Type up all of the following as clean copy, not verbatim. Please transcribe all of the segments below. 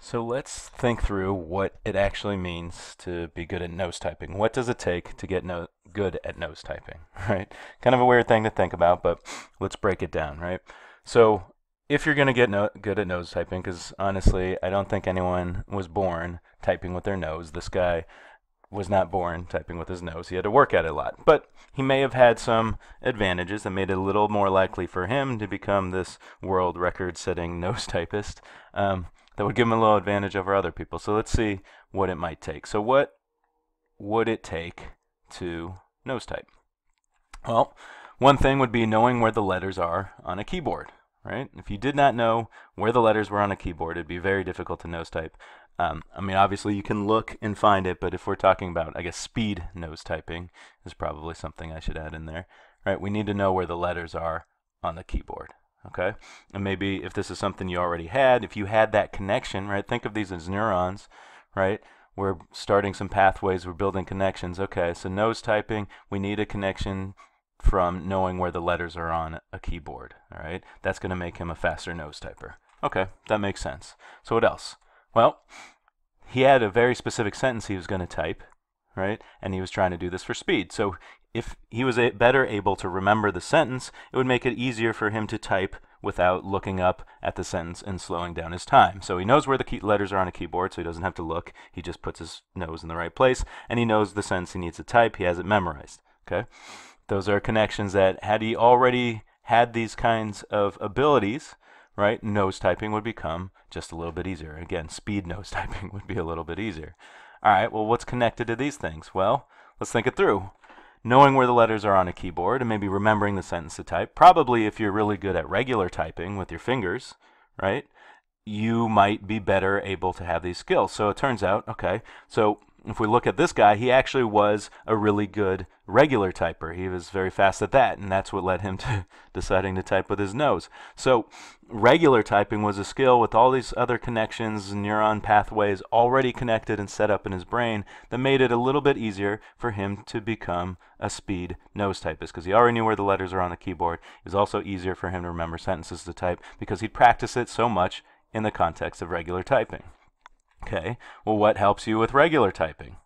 So let's think through what it actually means to be good at nose typing. What does it take to get good at nose typing, right? Kind of a weird thing to think about, but let's break it down, right? So if you're going to get good at nose typing, because honestly, I don't think anyone was born typing with their nose. This guy was not born typing with his nose. He had to work at it a lot. But he may have had some advantages that made it a little more likely for him to become this world record-setting nose typist. That would give him a little advantage over other people. So let's see what it might take. So what would it take to nose type? Well, one thing would be knowing where the letters are on a keyboard, right? If you did not know where the letters were on a keyboard, it'd be very difficult to nose type. I mean, obviously you can look and find it, but if we're talking about, I guess, speed nose typing is probably something I should add in there, right? We need to know where the letters are on the keyboard. Okay, and maybe if this is something you already had, if you had that connection, right? Think of these as neurons, right? We're starting some pathways, we're building connections. Okay, so nose typing, we need a connection from knowing where the letters are on a keyboard, all right? That's going to make him a faster nose typer. Okay, that makes sense. So what else? Well, he had a very specific sentence he was going to type, right? And he was trying to do this for speed. So if he was better able to remember the sentence, it would make it easier for him to type without looking up at the sentence and slowing down his time. So he knows where the letters are on a keyboard, so he doesn't have to look. He just puts his nose in the right place, and he knows the sentence he needs to type. He has it memorized. Okay, those are connections that, had he already had these kinds of abilities, right, nose typing would become just a little bit easier. Again, speed nose typing would be a little bit easier. All right, well, what's connected to these things? Well, let's think it through. Knowing where the letters are on a keyboard and maybe remembering the sentence to type. Probably if you're really good at regular typing with your fingers, right, you might be better able to have these skills. So it turns out, okay, so if we look at this guy, he actually was a really good regular typer. He was very fast at that, and that's what led him to deciding to type with his nose. So regular typing was a skill with all these other connections, neuron pathways already connected and set up in his brain that made it a little bit easier for him to become a speed nose typist, because he already knew where the letters are on a keyboard. It was also easier for him to remember sentences to type because he'd practiced it so much in the context of regular typing. Okay, well, what helps you with regular typing?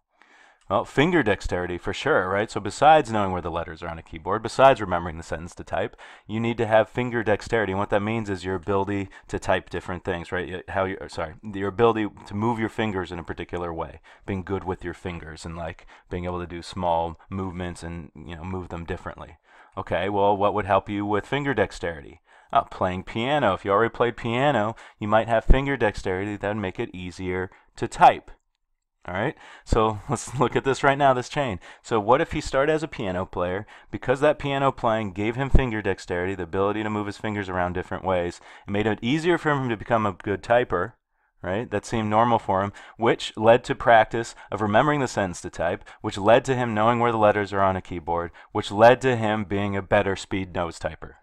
Well, finger dexterity for sure, right? So besides knowing where the letters are on a keyboard, besides remembering the sentence to type, you need to have finger dexterity. And what that means is your ability to type different things, right? Your ability to move your fingers in a particular way, being good with your fingers and like being able to do small movements and, move them differently. Okay, well, what would help you with finger dexterity? Playing piano. If you already played piano, you might have finger dexterity that would make it easier to type. All right, so let's look at this right now, this chain. So what if he started as a piano player? Because that piano playing gave him finger dexterity, the ability to move his fingers around different ways, it made it easier for him to become a good typer, right? That seemed normal for him, which led to practice of remembering the sentence to type, which led to him knowing where the letters are on a keyboard, which led to him being a better speed nose typer.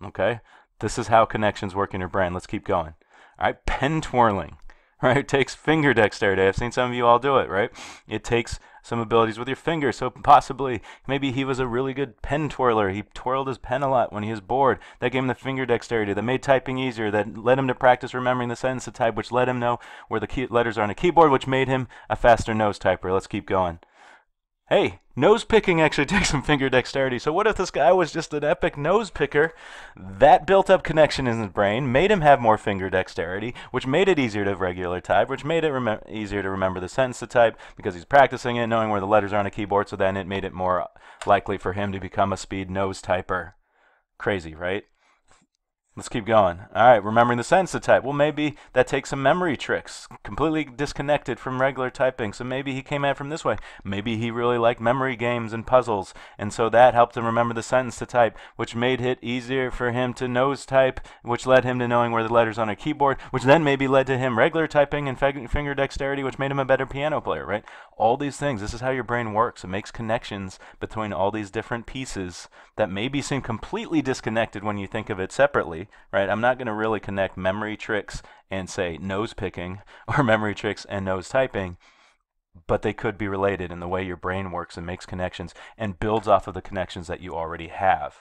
Okay, this is how connections work in your brain. Let's keep going. All right, pen twirling. Right, it takes finger dexterity. I've seen some of you all do it, right? It takes some abilities with your fingers. So possibly, maybe he was a really good pen twirler. He twirled his pen a lot when he was bored. That gave him the finger dexterity that made typing easier, that led him to practice remembering the sentence to type, which let him know where the letters are on a keyboard, which made him a faster nose typer. Let's keep going. Hey, nose picking actually takes some finger dexterity. So what if this guy was just an epic nose picker? That built up connection in his brain made him have more finger dexterity, which made it easier to regular type, which made it easier to remember the sentence to type because he's practicing it, knowing where the letters are on a keyboard, so then it made it more likely for him to become a speed nose typer. Crazy, right? Let's keep going. All right, remembering the sentence to type. Well, maybe that takes some memory tricks, completely disconnected from regular typing. So maybe he came at it from this way. Maybe he really liked memory games and puzzles, and so that helped him remember the sentence to type, which made it easier for him to nose type, which led him to knowing where the letters on a keyboard, which then maybe led to him regular typing and finger dexterity, which made him a better piano player, right? All these things, this is how your brain works. It makes connections between all these different pieces that maybe seem completely disconnected when you think of it separately. Right? I'm not going to really connect memory tricks and say nose picking or memory tricks and nose typing, but they could be related in the way your brain works and makes connections and builds off of the connections that you already have.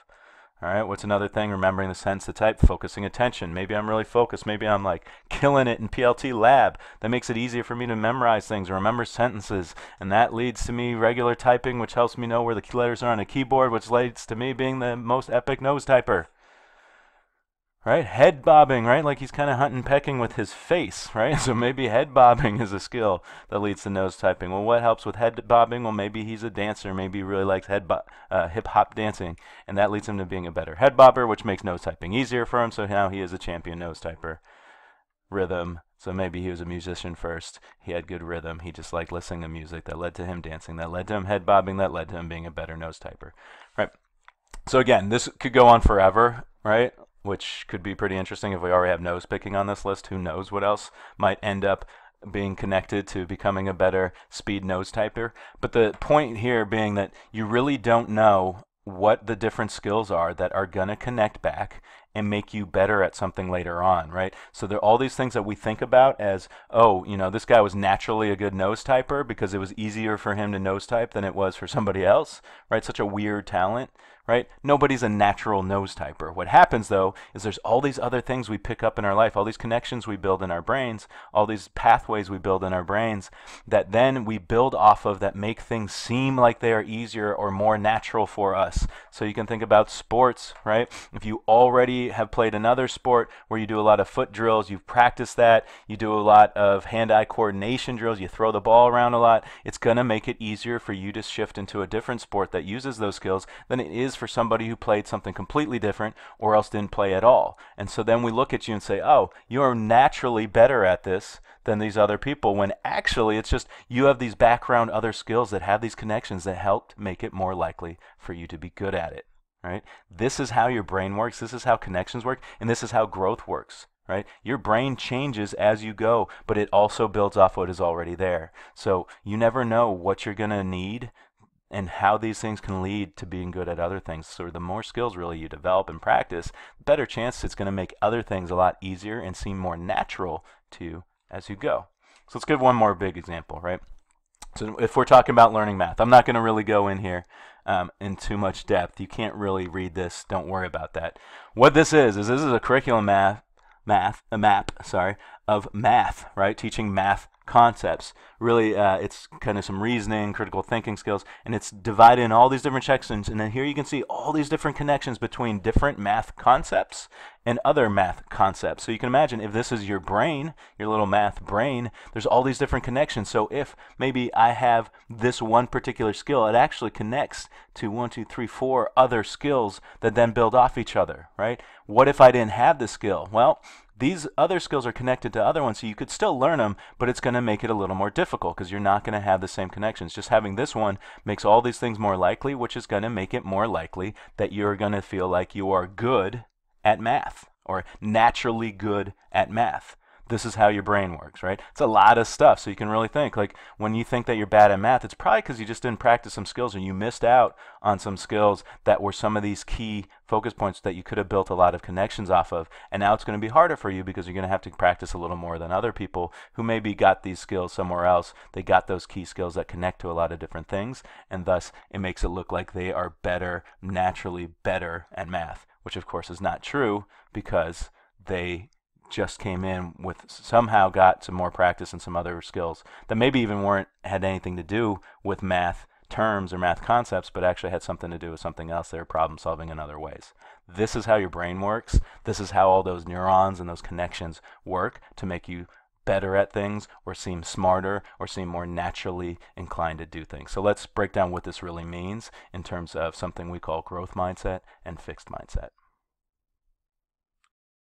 All right, what's another thing? Remembering the sentence to type, focusing attention. Maybe I'm really focused. Maybe I'm like killing it in PLT lab. That makes it easier for me to memorize things or remember sentences. And that leads to me regular typing, which helps me know where the letters are on a keyboard, which leads to me being the most epic nose typer. Right? Head bobbing, right? Like he's kind of hunting pecking with his face, right? So maybe head bobbing is a skill that leads to nose typing. Well, what helps with head bobbing? Well, maybe he's a dancer. Maybe he really likes hip hop dancing, and that leads him to being a better head bobber, which makes nose typing easier for him. So now he is a champion nose typer. Rhythm. So maybe he was a musician first. He had good rhythm. He just liked listening to music. That led to him dancing. That led to him head bobbing. That led to him being a better nose typer. Right? So again, this could go on forever, right? Which could be pretty interesting if we already have nose picking on this list. Who knows what else might end up being connected to becoming a better speed nose typer. But the point here being that you really don't know what the different skills are that are going to connect back and make you better at something later on, right? So there are all these things that we think about as, oh, you know, this guy was naturally a good nose typer because it was easier for him to nose type than it was for somebody else, right? Such a weird talent, right? Nobody's a natural nose typer. What happens, though, is there's all these other things we pick up in our life, all these connections we build in our brains, all these pathways we build in our brains that then we build off of that make things seem like they are easier or more natural for us. So you can think about sports, right? If you already have played another sport where you do a lot of foot drills, you've practiced that, you do a lot of hand-eye coordination drills, you throw the ball around a lot, it's going to make it easier for you to shift into a different sport that uses those skills than it is for somebody who played something completely different or else didn't play at all. And so then we look at you and say, oh, you are naturally better at this than these other people, when actually it's just you have these background other skills that have these connections that helped make it more likely for you to be good at it. Right? This is how your brain works, this is how connections work, and this is how growth works. Right? Your brain changes as you go, but it also builds off what is already there. So you never know what you're going to need and how these things can lead to being good at other things. So the more skills really you develop and practice, the better chance it's going to make other things a lot easier and seem more natural to you as you go. So let's give one more big example, right? So if we're talking about learning math, I'm not going to really go in here in too much depth. You can't really read this. Don't worry about that. What this is a curriculum map of math, right? Teaching math concepts. Really, it's kind of some reasoning, critical thinking skills, and it's divided in all these different sections. And then here you can see all these different connections between different math concepts and other math concepts. So you can imagine if this is your brain, your little math brain, there's all these different connections. So if maybe I have this one particular skill, it actually connects to 1, 2, 3, 4 other skills that then build off each other, right? What if I didn't have this skill? Well, these other skills are connected to other ones, so you could still learn them, but it's going to make it a little more difficult because you're not going to have the same connections. Just having this one makes all these things more likely, which is going to make it more likely that you're going to feel like you are good at math or naturally good at math. This is how your brain works, right? It's a lot of stuff, so you can really think. Like when you think that you're bad at math, it's probably because you just didn't practice some skills or you missed out on some skills that were some of these key focus points that you could have built a lot of connections off of. And now it's going to be harder for you because you're going to have to practice a little more than other people who maybe got these skills somewhere else. They got those key skills that connect to a lot of different things, and thus it makes it look like they are better, naturally better at math, which of course is not true because they just came in with somehow got some more practice and some other skills that maybe even had anything to do with math terms or math concepts, but actually had something to do with something else. They were problem solving in other ways. This is how your brain works. This is how all those neurons and those connections work to make you better at things or seem smarter or seem more naturally inclined to do things. So let's break down what this really means in terms of something we call growth mindset and fixed mindset.